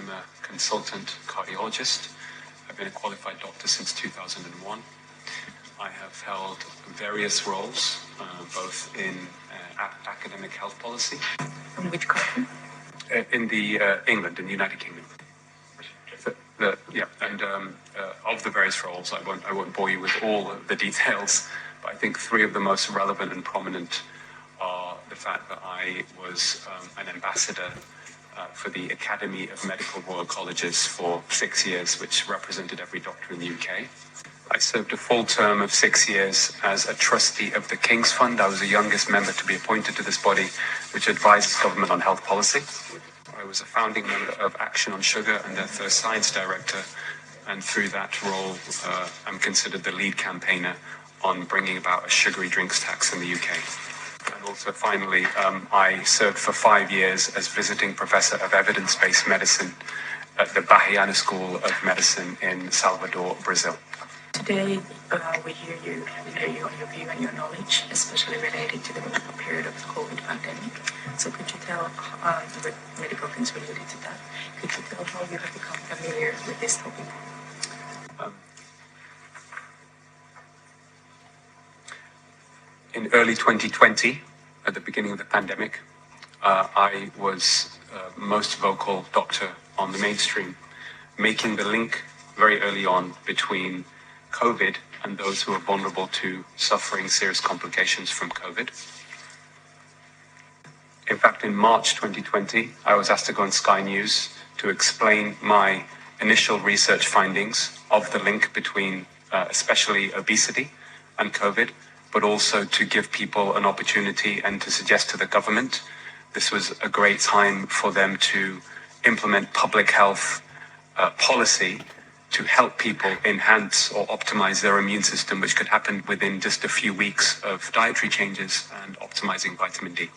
I'm a consultant cardiologist. I've been a qualified doctor since 2001. I have held various roles, both in academic health policy. From which country? In England, in the United Kingdom. Of the various roles, I won't bore you with all of the details, but I think three of the most relevant and prominent are the fact that I was an ambassador for the Academy of Medical Royal Colleges for 6 years, which represented every doctor in the UK. I served a full term of 6 years as a trustee of the King's Fund. I was the youngest member to be appointed to this body, which advises government on health policy. I was a founding member of Action on Sugar and their first science director, and through that role, I'm considered the lead campaigner on bringing about a sugary drinks tax in the UK. And also, finally, I served for 5 years as visiting professor of evidence-based medicine at the Bahiana School of Medicine in Salvador, Brazil. Today, we hear you on your view and your knowledge, especially related to the period of the COVID pandemic. So could you tell the medical things related to that? Could you tell how you have become familiar with this topic? In early 2020, at the beginning of the pandemic, I was most vocal doctor on the mainstream, making the link very early on between COVID and those who are vulnerable to suffering serious complications from COVID. In fact, in March 2020, I was asked to go on Sky News to explain my initial research findings of the link between especially obesity and COVID, but also to give people an opportunity and to suggest to the government this was a great time for them to implement public health policy to help people enhance or optimize their immune system, which could happen within just a few weeks of dietary changes and optimizing vitamin D.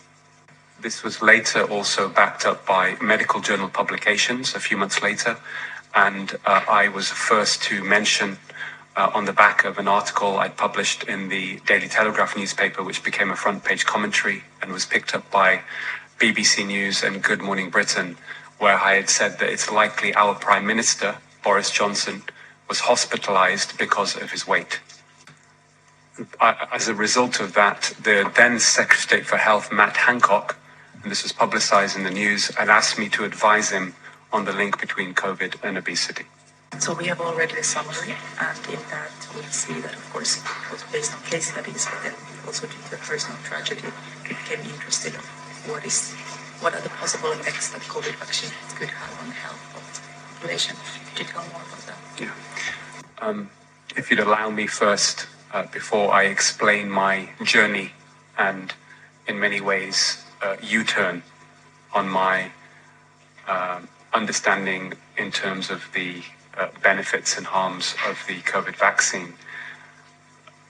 This was later also backed up by medical journal publications a few months later, and I was the first to mention on the back of an article I'd published in the Daily Telegraph newspaper, which became a front page commentary and was picked up by BBC News and Good Morning Britain, where I had said that it's likely our Prime Minister, Boris Johnson, was hospitalized because of his weight. As a result of that, the then Secretary of State for Health, Matt Hancock, and this was publicized in the news, had asked me to advise him on the link between COVID and obesity. So we have already a summary, and in that we see that, of course, it was based on case studies, but then also due to a personal tragedy, we became interested in what are the possible effects that COVID vaccine could have on the health of the population. Could you tell more about that? Yeah. If you'd allow me first, before I explain my journey and in many ways U-turn on my understanding in terms of the benefits and harms of the COVID vaccine.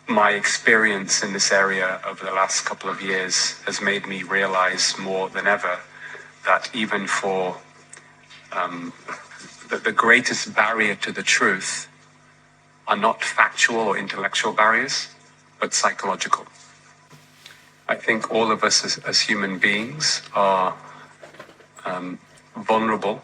My experience in this area over the last couple of years has made me realize more than ever that even for the greatest barrier to the truth are not factual or intellectual barriers, but psychological. I think all of us as human beings are vulnerable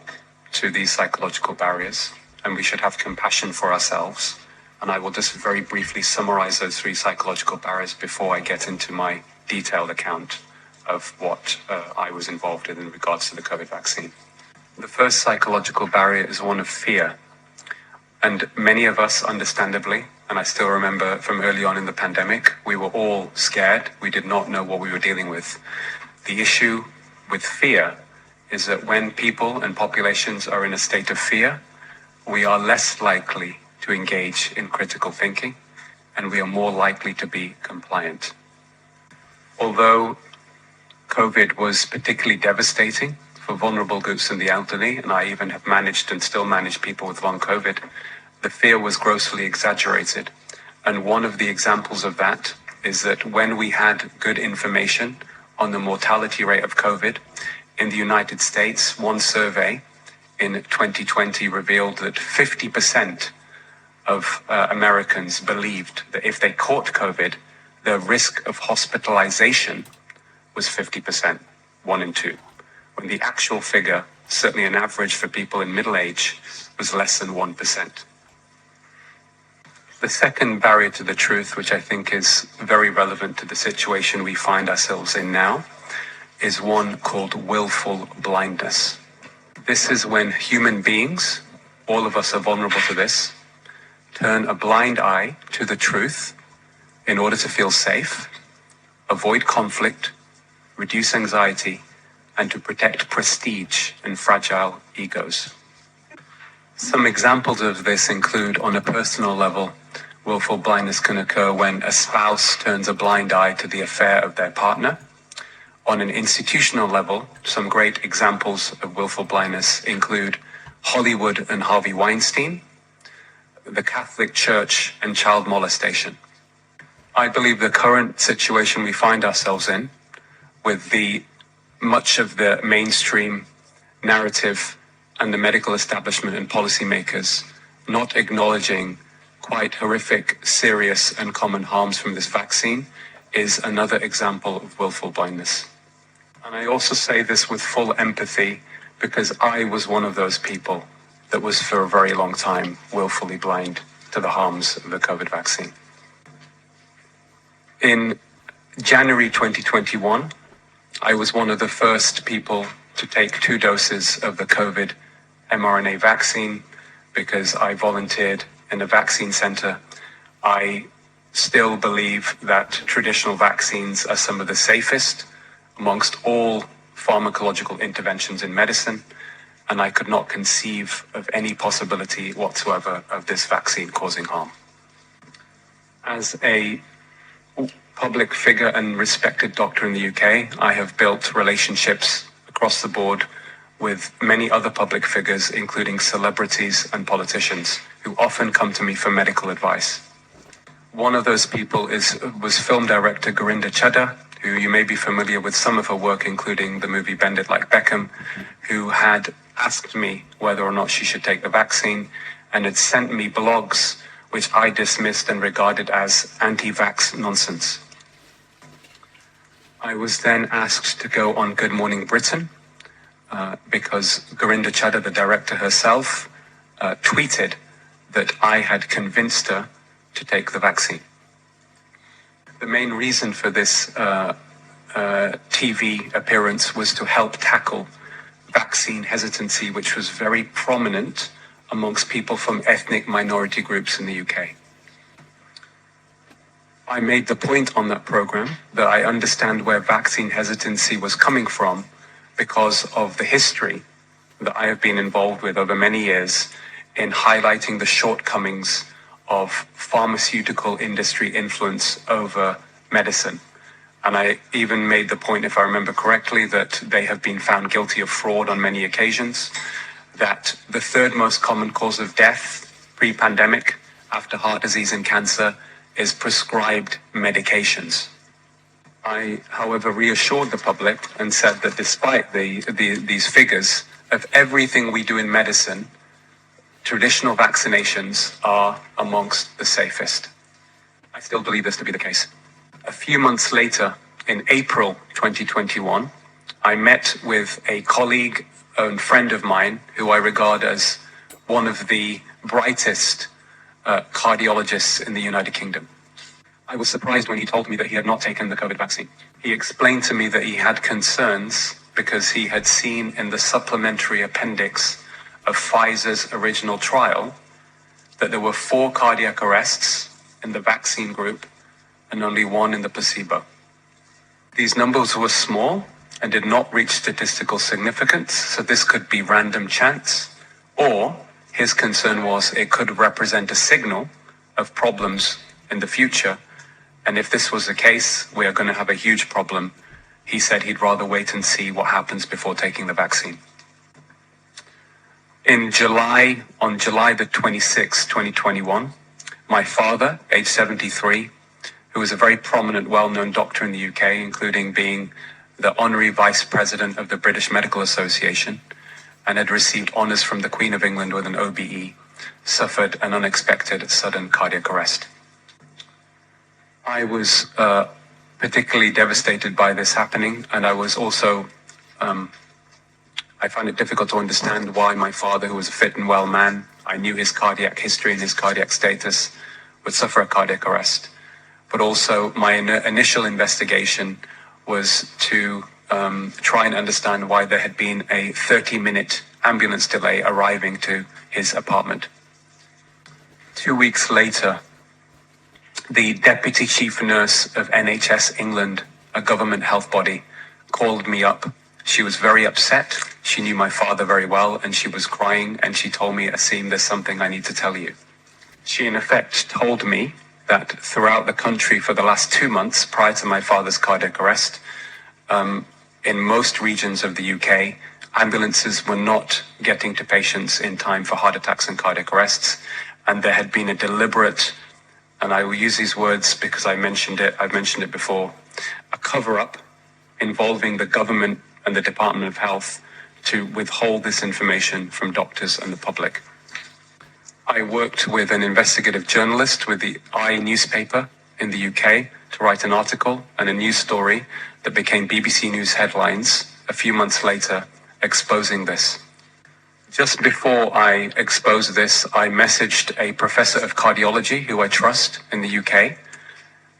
to these psychological barriers, and we should have compassion for ourselves. And I will just very briefly summarize those three psychological barriers before I get into my detailed account of what I was involved in regards to the COVID vaccine. The first psychological barrier is one of fear. And many of us, understandably, and I still remember from early on in the pandemic, we were all scared. We did not know what we were dealing with. The issue with fear is that when people and populations are in a state of fear, we are less likely to engage in critical thinking, and we are more likely to be compliant. Although COVID was particularly devastating for vulnerable groups and the elderly, and I even have managed and still manage people with long COVID, the fear was grossly exaggerated. And one of the examples of that is that when we had good information on the mortality rate of COVID in the United States, one survey in 2020 revealed that 50% of Americans believed that if they caught COVID, the risk of hospitalization was 50%, 1 in 2. When the actual figure certainly an average for people in middle age, was less than 1%. The second barrier to the truth, which I think is very relevant to the situation we find ourselves in now, is one called willful blindness. This is when human beings, all of us are vulnerable to this, turn a blind eye to the truth in order to feel safe, avoid conflict, reduce anxiety, and to protect prestige and fragile egos. Some examples of this include, on a personal level, willful blindness can occur when a spouse turns a blind eye to the affair of their partner. On an institutional level, some great examples of willful blindness include Hollywood and Harvey Weinstein, the Catholic Church, and child molestation. I believe the current situation we find ourselves in, with much of the mainstream narrative and the medical establishment and policymakers not acknowledging quite horrific, serious, and common harms from this vaccine, is another example of willful blindness. And I also say this with full empathy because I was one of those people that was for a very long time willfully blind to the harms of the COVID vaccine. In January 2021, I was one of the first people to take 2 doses of the COVID mRNA vaccine because I volunteered in a vaccine center. I still believe that traditional vaccines are some of the safest amongst all pharmacological interventions in medicine, and I could not conceive of any possibility whatsoever of this vaccine causing harm. As a public figure and respected doctor in the UK, I have built relationships across the board with many other public figures, including celebrities and politicians, who often come to me for medical advice. One of those people was film director Gurinder Chadha, who you may be familiar with some of her work, including the movie Bend It Like Beckham, who had asked me whether or not she should take the vaccine and had sent me blogs which I dismissed and regarded as anti-vax nonsense. I was then asked to go on Good Morning Britain because Gurinder Chadha, the director herself, tweeted that I had convinced her to take the vaccine. The main reason for this TV appearance was to help tackle vaccine hesitancy, which was very prominent amongst people from ethnic minority groups in the UK. I made the point on that program that I understand where vaccine hesitancy was coming from because of the history that I have been involved with over many years in highlighting the shortcomings of pharmaceutical industry influence over medicine. And I even made the point, if I remember correctly, that they have been found guilty of fraud on many occasions, that the third most common cause of death pre-pandemic after heart disease and cancer is prescribed medications. I, however, reassured the public and said that despite these figures of everything we do in medicine, traditional vaccinations are amongst the safest. I still believe this to be the case. A few months later, in April 2021, I met with a colleague and friend of mine who I regard as one of the brightest cardiologists in the United Kingdom. I was surprised when he told me that he had not taken the COVID vaccine. He explained to me that he had concerns because he had seen in the supplementary appendix of Pfizer's original trial that there were 4 cardiac arrests in the vaccine group and only 1 in the placebo. These numbers were small and did not reach statistical significance, so this could be random chance, or his concern was it could represent a signal of problems in the future, and if this was the case, we are going to have a huge problem. He said he'd rather wait and see what happens before taking the vaccine. On July the 26th, 2021, my father, age 73, who was a very prominent, well-known doctor in the UK, including being the honorary vice president of the British Medical Association, and had received honors from the Queen of England with an OBE, suffered an unexpected sudden cardiac arrest. I was particularly devastated by this happening, and I was also I find it difficult to understand why my father, who was a fit and well man, I knew his cardiac history and his cardiac status, would suffer a cardiac arrest. But also my initial investigation was to try and understand why there had been a 30-minute ambulance delay arriving to his apartment. 2 weeks later, the deputy chief nurse of NHS England, a government health body, called me up. She was very upset. She knew my father very well, and she was crying, and she told me, Aseem, there's something I need to tell you. She, in effect, told me that throughout the country for the last 2 months prior to my father's cardiac arrest, in most regions of the UK, ambulances were not getting to patients in time for heart attacks and cardiac arrests, and there had been a deliberate, and I will use these words because I've mentioned it before, a cover-up involving the government and the Department of Health to withhold this information from doctors and the public. I worked with an investigative journalist with the I newspaper in the UK to write an article and a news story that became BBC News headlines a few months later, exposing this. Just before I exposed this, I messaged a professor of cardiology who I trust in the UK.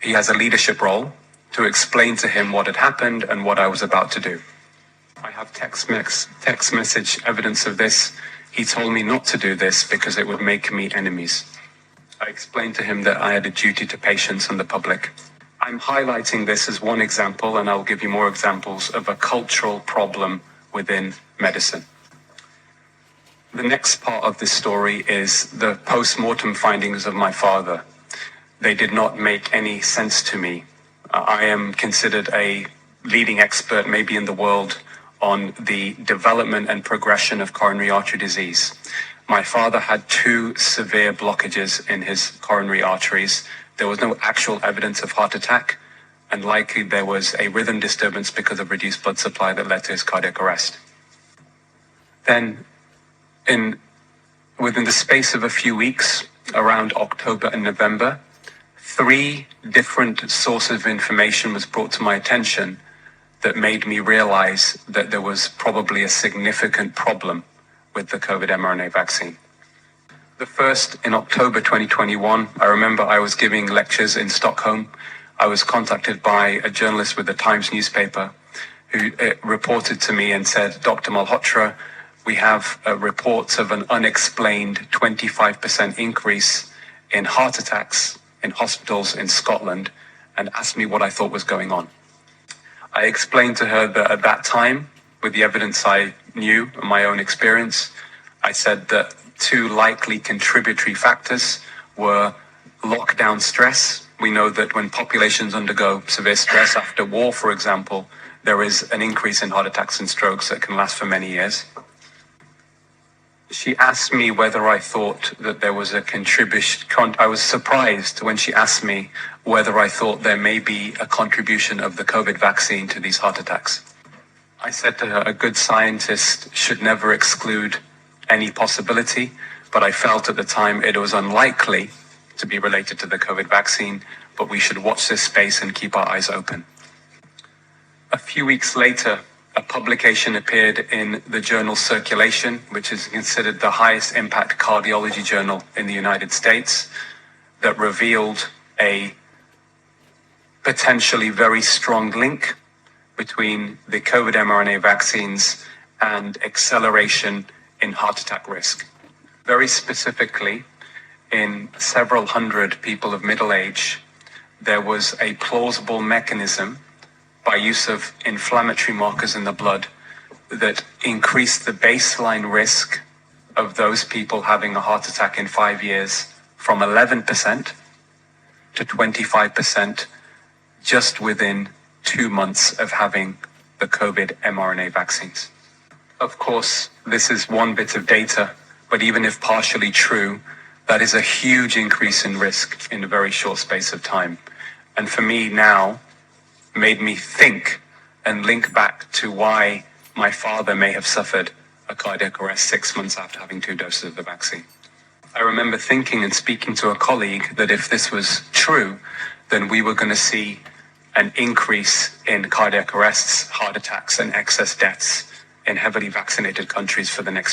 He has a leadership role, to explain to him what had happened and what I was about to do. I have text message evidence of this. He told me not to do this because it would make me enemies. I explained to him that I had a duty to patients and the public. I'm highlighting this as one example, and I'll give you more examples of a cultural problem within medicine. The next part of this story is the post-mortem findings of my father. They did not make any sense to me. I am considered a leading expert, maybe in the world, on the development and progression of coronary artery disease. My father had 2 severe blockages in his coronary arteries. There was no actual evidence of heart attack, and likely there was a rhythm disturbance because of reduced blood supply that led to his cardiac arrest. Then, within the space of a few weeks, around October and November, 3 different sources of information was brought to my attention that made me realize that there was probably a significant problem with the COVID mRNA vaccine. The first, in October 2021, I remember I was giving lectures in Stockholm. I was contacted by a journalist with the Times newspaper who reported to me and said, Dr. Malhotra, we have reports of an unexplained 25% increase in heart attacks in hospitals in Scotland, and asked me what I thought was going on. I explained to her that at that time, with the evidence I knew and my own experience, I said that 2 likely contributory factors were lockdown stress. We know that when populations undergo severe stress after war, for example, there is an increase in heart attacks and strokes that can last for many years. She asked me whether I thought that there was a contribution. I was surprised when she asked me whether I thought there may be a contribution of the COVID vaccine to these heart attacks. I said to her, a good scientist should never exclude any possibility, but I felt at the time it was unlikely to be related to the COVID vaccine, but we should watch this space and keep our eyes open. A few weeks later, a publication appeared in the journal Circulation, which is considered the highest impact cardiology journal in the United States, that revealed a potentially very strong link between the COVID mRNA vaccines and acceleration in heart attack risk. Very specifically, in several hundred people of middle age, there was a plausible mechanism by use of inflammatory markers in the blood that increased the baseline risk of those people having a heart attack in 5 years from 11% to 25% just within 2 months of having the COVID mRNA vaccines. Of course, this is one bit of data, but even if partially true, that is a huge increase in risk in a very short space of time. And for me now, made me think and link back to why my father may have suffered a cardiac arrest 6 months after having 2 doses of the vaccine. I remember thinking and speaking to a colleague that if this was true, then we were going to see an increase in cardiac arrests, heart attacks, and excess deaths in heavily vaccinated countries for the next